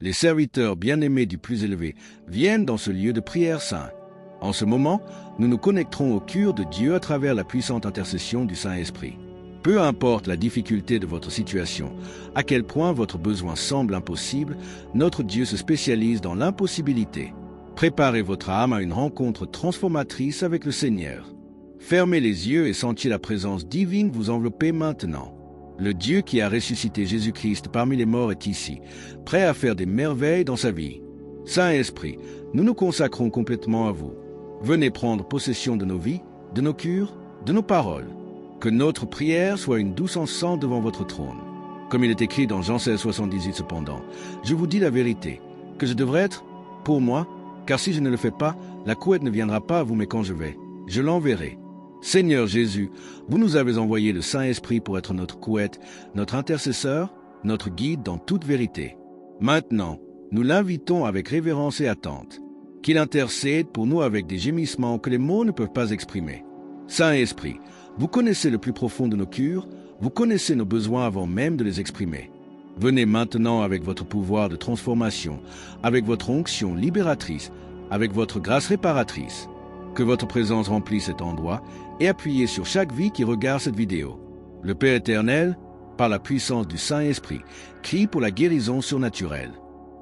Les serviteurs bien-aimés du plus élevé viennent dans ce lieu de prière saint. En ce moment, nous nous connecterons au cœur de Dieu à travers la puissante intercession du Saint-Esprit. Peu importe la difficulté de votre situation, à quel point votre besoin semble impossible, notre Dieu se spécialise dans l'impossibilité. Préparez votre âme à une rencontre transformatrice avec le Seigneur. Fermez les yeux et sentez la présence divine vous envelopper maintenant. Le Dieu qui a ressuscité Jésus-Christ parmi les morts est ici, prêt à faire des merveilles dans sa vie. Saint-Esprit, nous nous consacrons complètement à vous. Venez prendre possession de nos vies, de nos cœurs, de nos paroles. Que notre prière soit une douce encens devant votre trône. Comme il est écrit dans Jean 16, 78 cependant, je vous dis la vérité, que je devrais être pour moi, car si je ne le fais pas, la couette ne viendra pas à vous, mais quand je l'enverrai. Seigneur Jésus, vous nous avez envoyé le Saint-Esprit pour être notre couette, notre intercesseur, notre guide dans toute vérité. Maintenant, nous l'invitons avec révérence et attente, qu'il intercède pour nous avec des gémissements que les mots ne peuvent pas exprimer. Saint-Esprit, vous connaissez le plus profond de nos cœurs, vous connaissez nos besoins avant même de les exprimer. Venez maintenant avec votre pouvoir de transformation, avec votre onction libératrice, avec votre grâce réparatrice. Que votre présence remplisse cet endroit et appuyez sur chaque vie qui regarde cette vidéo. Le Père éternel, par la puissance du Saint-Esprit, crie pour la guérison surnaturelle.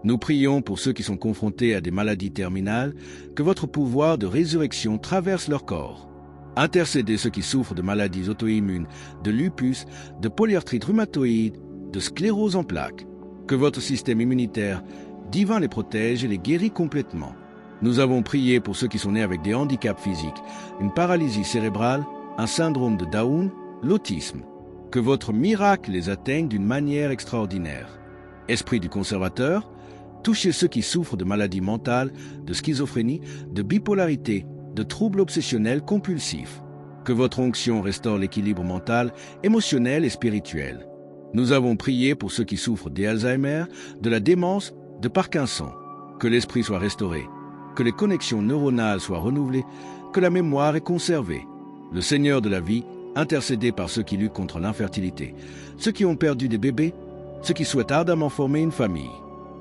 Nous prions pour ceux qui sont confrontés à des maladies terminales, que votre pouvoir de résurrection traverse leur corps. Intercédez ceux qui souffrent de maladies auto-immunes, de lupus, de polyarthrite rhumatoïde, de sclérose en plaques. Que votre système immunitaire divin les protège et les guérit complètement. Nous avons prié pour ceux qui sont nés avec des handicaps physiques, une paralysie cérébrale, un syndrome de Down, l'autisme. Que votre miracle les atteigne d'une manière extraordinaire. Esprit du conservateur, touchez ceux qui souffrent de maladies mentales, de schizophrénie, de bipolarité, de troubles obsessionnels compulsifs. Que votre onction restaure l'équilibre mental, émotionnel et spirituel. Nous avons prié pour ceux qui souffrent d'Alzheimer, de la démence, de Parkinson. Que l'esprit soit restauré, que les connexions neuronales soient renouvelées, que la mémoire est conservée. Le Seigneur de la vie, intercédez par ceux qui luttent contre l'infertilité, ceux qui ont perdu des bébés, ceux qui souhaitent ardemment former une famille.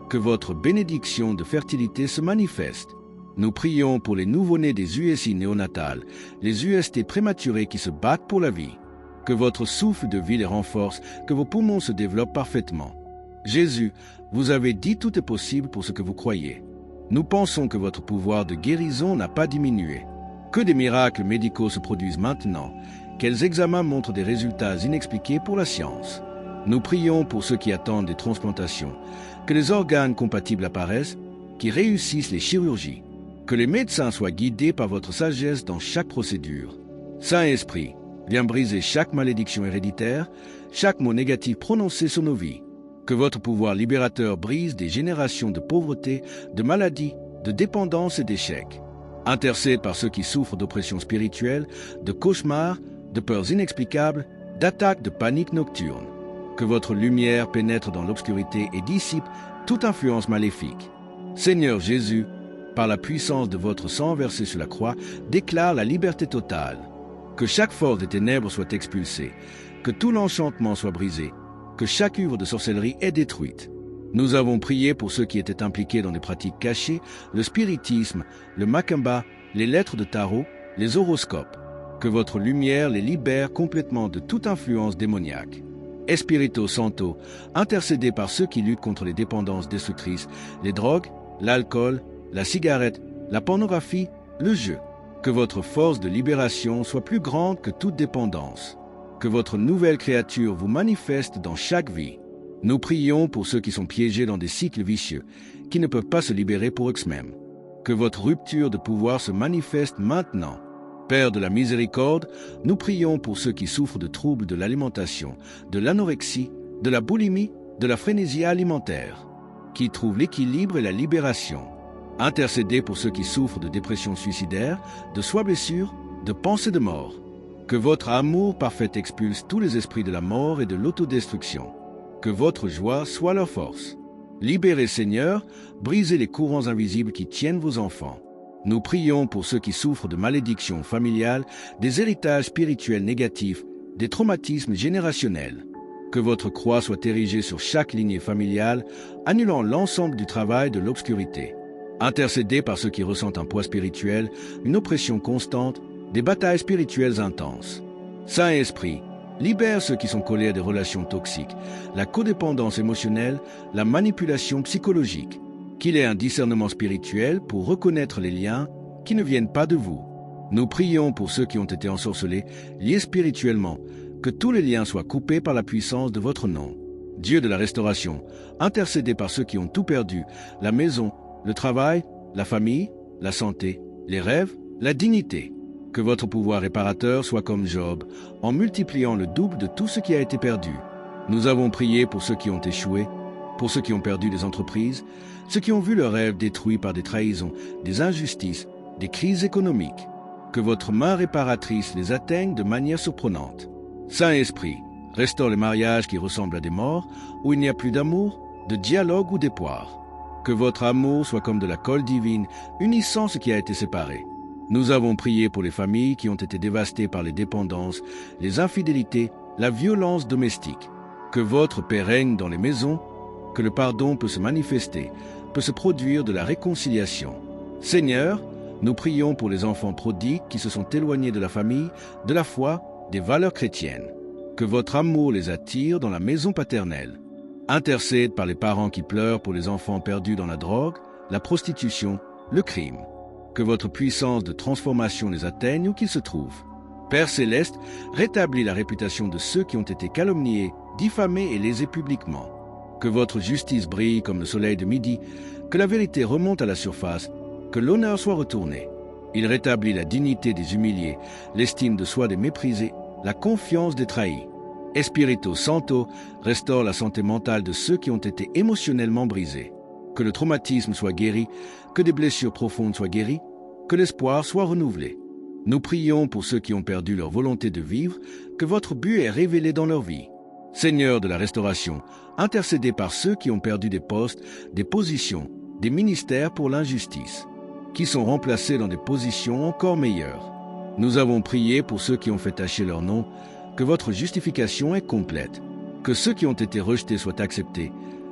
Que votre bénédiction de fertilité se manifeste. Nous prions pour les nouveau-nés des USI néonatales, les UST prématurés qui se battent pour la vie. Que votre souffle de vie les renforce, que vos poumons se développent parfaitement. Jésus, vous avez dit tout est possible pour ce que vous croyez. Nous pensons que votre pouvoir de guérison n'a pas diminué. Que des miracles médicaux se produisent maintenant, quels examens montrent des résultats inexpliqués pour la science. Nous prions pour ceux qui attendent des transplantations, que les organes compatibles apparaissent, qui réussissent les chirurgies, que les médecins soient guidés par votre sagesse dans chaque procédure. Saint-Esprit, viens briser chaque malédiction héréditaire, chaque mot négatif prononcé sur nos vies. Que votre pouvoir libérateur brise des générations de pauvreté, de maladies, de dépendance et d'échecs. Intercède par ceux qui souffrent d'oppression spirituelle, de cauchemars, de peurs inexplicables, d'attaques de panique nocturne. Que votre lumière pénètre dans l'obscurité et dissipe toute influence maléfique. Seigneur Jésus, par la puissance de votre sang versé sur la croix, déclare la liberté totale. Que chaque force des ténèbres soit expulsée, que tout l'enchantement soit brisé, que chaque œuvre de sorcellerie est détruite. Nous avons prié pour ceux qui étaient impliqués dans des pratiques cachées, le spiritisme, le macumba, les lettres de tarot, les horoscopes. Que votre lumière les libère complètement de toute influence démoniaque. Espírito Santo, intercédez par ceux qui luttent contre les dépendances destructrices, les drogues, l'alcool, la cigarette, la pornographie, le jeu. Que votre force de libération soit plus grande que toute dépendance. Que votre nouvelle créature vous manifeste dans chaque vie. Nous prions pour ceux qui sont piégés dans des cycles vicieux, qui ne peuvent pas se libérer pour eux-mêmes. Que votre rupture de pouvoir se manifeste maintenant. Père de la miséricorde, nous prions pour ceux qui souffrent de troubles de l'alimentation, de l'anorexie, de la boulimie, de la frénésie alimentaire, qui trouvent l'équilibre et la libération. Intercédez pour ceux qui souffrent de dépression suicidaire, de soi-blessure, de pensée de mort. Que votre amour parfait expulse tous les esprits de la mort et de l'autodestruction. Que votre joie soit leur force. Libérez, Seigneur, brisez les courants invisibles qui tiennent vos enfants. Nous prions pour ceux qui souffrent de malédictions familiales, des héritages spirituels négatifs, des traumatismes générationnels. Que votre croix soit érigée sur chaque lignée familiale, annulant l'ensemble du travail de l'obscurité. Intercédez par ceux qui ressentent un poids spirituel, une oppression constante, des batailles spirituelles intenses. Saint-Esprit, libère ceux qui sont collés à des relations toxiques, la codépendance émotionnelle, la manipulation psychologique. Qu'il ait un discernement spirituel pour reconnaître les liens qui ne viennent pas de vous. Nous prions pour ceux qui ont été ensorcelés, liés spirituellement, que tous les liens soient coupés par la puissance de votre nom. Dieu de la restauration, intercédez par ceux qui ont tout perdu, la maison, le travail, la famille, la santé, les rêves, la dignité. Que votre pouvoir réparateur soit comme Job, en multipliant le double de tout ce qui a été perdu. Nous avons prié pour ceux qui ont échoué, pour ceux qui ont perdu des entreprises, ceux qui ont vu leurs rêves détruits par des trahisons, des injustices, des crises économiques. Que votre main réparatrice les atteigne de manière surprenante. Saint-Esprit, restaure les mariages qui ressemblent à des morts, où il n'y a plus d'amour, de dialogue ou d'espoir. Que votre amour soit comme de la colle divine, unissant ce qui a été séparé. Nous avons prié pour les familles qui ont été dévastées par les dépendances, les infidélités, la violence domestique. Que votre paix règne dans les maisons, que le pardon peut se manifester, peut se produire de la réconciliation. Seigneur, nous prions pour les enfants prodigues qui se sont éloignés de la famille, de la foi, des valeurs chrétiennes. Que votre amour les attire dans la maison paternelle. Intercède par les parents qui pleurent pour les enfants perdus dans la drogue, la prostitution, le crime. Que votre puissance de transformation les atteigne où qu'ils se trouvent. Père céleste, rétablis la réputation de ceux qui ont été calomniés, diffamés et lésés publiquement. Que votre justice brille comme le soleil de midi, que la vérité remonte à la surface, que l'honneur soit retourné. Il rétablit la dignité des humiliés, l'estime de soi des méprisés, la confiance des trahis. Espírito Santo restaure la santé mentale de ceux qui ont été émotionnellement brisés. Que le traumatisme soit guéri, que des blessures profondes soient guéries, que l'espoir soit renouvelé. Nous prions pour ceux qui ont perdu leur volonté de vivre, que votre but est révélé dans leur vie. Seigneur de la restauration, intercédez par ceux qui ont perdu des postes, des positions, des ministères pour l'injustice, qui sont remplacés dans des positions encore meilleures. Nous avons prié pour ceux qui ont fait tacher leur nom, que votre justification est complète, que ceux qui ont été rejetés soient acceptés,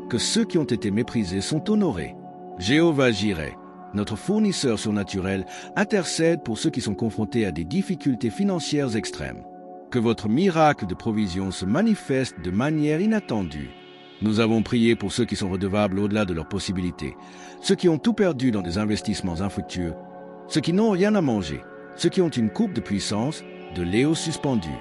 que ceux qui ont été méprisés sont honorés. Jéhovah Jireh, notre fournisseur surnaturel, intercède pour ceux qui sont confrontés à des difficultés financières extrêmes. Que votre miracle de provision se manifeste de manière inattendue. Nous avons prié pour ceux qui sont redevables au-delà de leurs possibilités, ceux qui ont tout perdu dans des investissements infructueux, ceux qui n'ont rien à manger, ceux qui ont une coupe de puissance, de léo suspendu.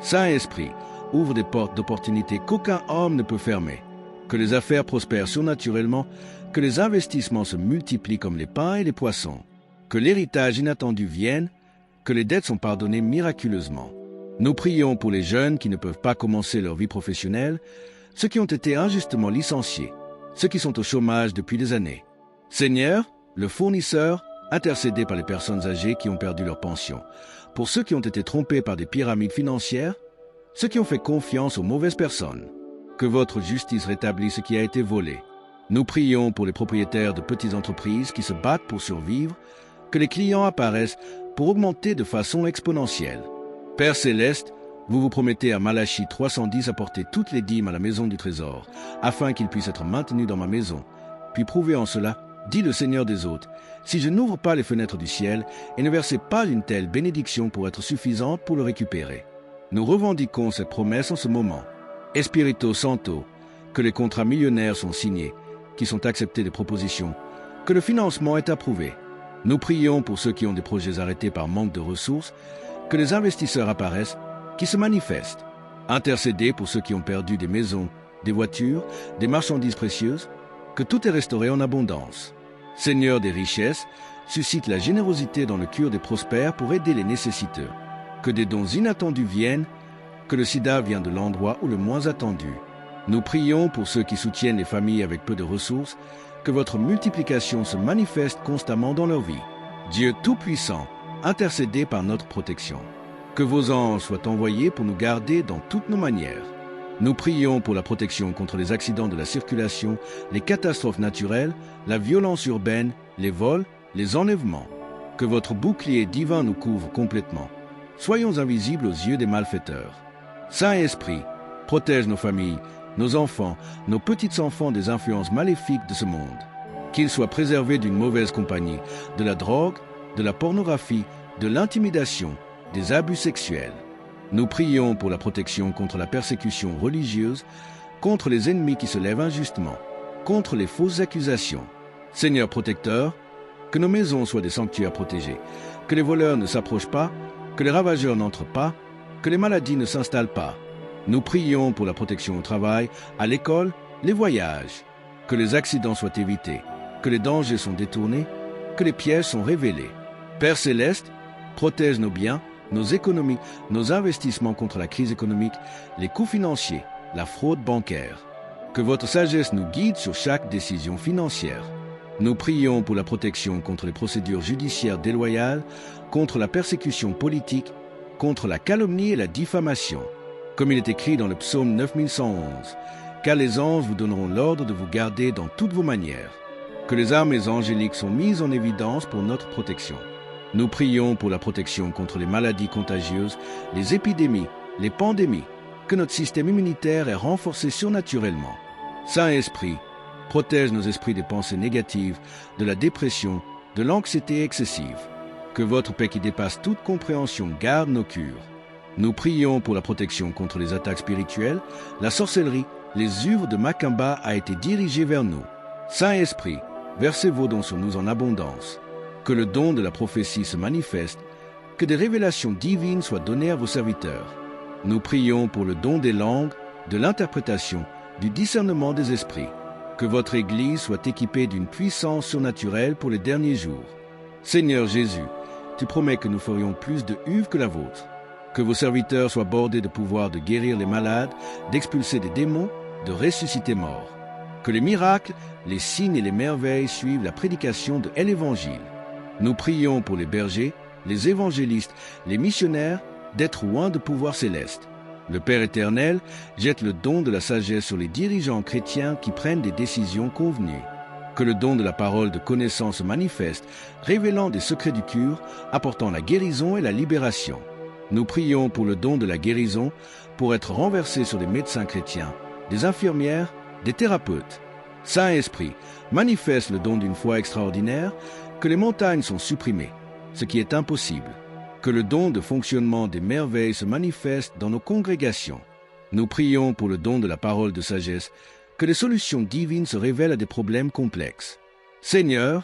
Saint-Esprit, ouvre des portes d'opportunités qu'aucun homme ne peut fermer. Que les affaires prospèrent surnaturellement, que les investissements se multiplient comme les pains et les poissons, que l'héritage inattendu vienne, que les dettes sont pardonnées miraculeusement. Nous prions pour les jeunes qui ne peuvent pas commencer leur vie professionnelle, ceux qui ont été injustement licenciés, ceux qui sont au chômage depuis des années. Seigneur, le fournisseur, intercédez par les personnes âgées qui ont perdu leur pension, pour ceux qui ont été trompés par des pyramides financières, ceux qui ont fait confiance aux mauvaises personnes. Que votre justice rétablisse ce qui a été volé. Nous prions pour les propriétaires de petites entreprises qui se battent pour survivre, que les clients apparaissent pour augmenter de façon exponentielle. Père céleste, vous vous promettez à Malachie 310 apporter toutes les dîmes à la maison du trésor, afin qu'ils puissent être maintenus dans ma maison. Puis prouvez en cela, dit le Seigneur des hôtes, si je n'ouvre pas les fenêtres du ciel et ne versez pas une telle bénédiction pour être suffisante pour le récupérer. Nous revendiquons cette promesse en ce moment. Espírito Santo, que les contrats millionnaires sont signés, qui sont acceptés des propositions, que le financement est approuvé. Nous prions pour ceux qui ont des projets arrêtés par manque de ressources, que les investisseurs apparaissent, qui se manifestent. Intercédez pour ceux qui ont perdu des maisons, des voitures, des marchandises précieuses, que tout est restauré en abondance. Seigneur des richesses, suscite la générosité dans le cœur des prospères pour aider les nécessiteux. Que des dons inattendus viennent, que le sida vient de l'endroit où le moins attendu. Nous prions pour ceux qui soutiennent les familles avec peu de ressources, que votre multiplication se manifeste constamment dans leur vie. Dieu Tout-Puissant, intercédez par notre protection. Que vos anges soient envoyés pour nous garder dans toutes nos manières. Nous prions pour la protection contre les accidents de la circulation, les catastrophes naturelles, la violence urbaine, les vols, les enlèvements. Que votre bouclier divin nous couvre complètement. Soyons invisibles aux yeux des malfaiteurs. Saint-Esprit, Protège nos familles, nos enfants, nos petits-enfants des influences maléfiques de ce monde. Qu'ils soient préservés d'une mauvaise compagnie, de la drogue, de la pornographie, de l'intimidation, des abus sexuels. Nous prions pour la protection contre la persécution religieuse, contre les ennemis qui se lèvent injustement, contre les fausses accusations. Seigneur protecteur, que nos maisons soient des sanctuaires protégés, que les voleurs ne s'approchent pas, que les ravageurs n'entrent pas, que les maladies ne s'installent pas. Nous prions pour la protection au travail, à l'école, les voyages, que les accidents soient évités, que les dangers sont détournés, que les pièges sont révélés. Père céleste, protège nos biens, nos économies, nos investissements contre la crise économique, les coûts financiers, la fraude bancaire. Que votre sagesse nous guide sur chaque décision financière. Nous prions pour la protection contre les procédures judiciaires déloyales, contre la persécution politique, contre la calomnie et la diffamation. Comme il est écrit dans le psaume 91, « Car les anges vous donneront l'ordre de vous garder dans toutes vos manières. » Que les armées angéliques sont mises en évidence pour notre protection. Nous prions pour la protection contre les maladies contagieuses, les épidémies, les pandémies, que notre système immunitaire est renforcé surnaturellement. Saint-Esprit, protège nos esprits des pensées négatives, de la dépression, de l'anxiété excessive. Que votre paix qui dépasse toute compréhension garde nos cœurs. Nous prions pour la protection contre les attaques spirituelles, la sorcellerie, les œuvres de Macumba a été dirigée vers nous. Saint-Esprit, versez vos dons sur nous en abondance. Que le don de la prophétie se manifeste, que des révélations divines soient données à vos serviteurs. Nous prions pour le don des langues, de l'interprétation, du discernement des esprits. Que votre Église soit équipée d'une puissance surnaturelle pour les derniers jours. Seigneur Jésus, tu promets que nous ferions plus de œuvres que la vôtre. Que vos serviteurs soient bordés de pouvoir de guérir les malades, d'expulser des démons, de ressusciter morts. Que les miracles, les signes et les merveilles suivent la prédication de l'Évangile. Nous prions pour les bergers, les évangélistes, les missionnaires, d'être loin de pouvoir céleste. Le Père éternel jette le don de la sagesse sur les dirigeants chrétiens qui prennent des décisions convenues. Que le don de la parole de connaissance se manifeste, révélant des secrets du cure, apportant la guérison et la libération. Nous prions pour le don de la guérison, pour être renversé sur les médecins chrétiens, des infirmières, des thérapeutes. Saint-Esprit, manifeste le don d'une foi extraordinaire, que les montagnes sont supprimées, ce qui est impossible. Que le don de fonctionnement des merveilles se manifeste dans nos congrégations. Nous prions pour le don de la parole de sagesse, que les solutions divines se révèlent à des problèmes complexes. Seigneur,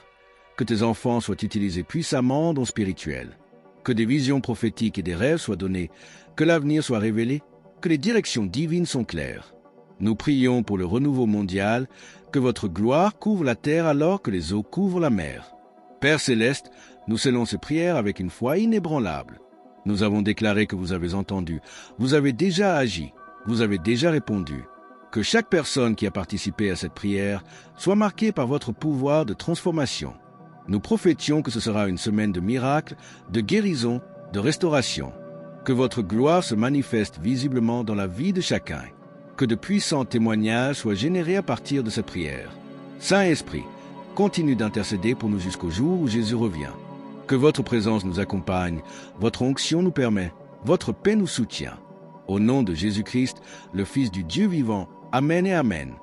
que tes enfants soient utilisés puissamment en dons spirituels. Que des visions prophétiques et des rêves soient donnés, que l'avenir soit révélé, que les directions divines sont claires. Nous prions pour le renouveau mondial, que votre gloire couvre la terre alors que les eaux couvrent la mer. Père céleste, nous scellons ces prières avec une foi inébranlable. Nous avons déclaré que vous avez entendu, vous avez déjà agi, vous avez déjà répondu. Que chaque personne qui a participé à cette prière soit marquée par votre pouvoir de transformation. Nous prophétions que ce sera une semaine de miracles, de guérison, de restauration. Que votre gloire se manifeste visiblement dans la vie de chacun. Que de puissants témoignages soient générés à partir de cette prière. Saint-Esprit, continue d'intercéder pour nous jusqu'au jour où Jésus revient. Que votre présence nous accompagne, votre onction nous permet, votre paix nous soutient. Au nom de Jésus-Christ, le Fils du Dieu vivant, Amen et Amen.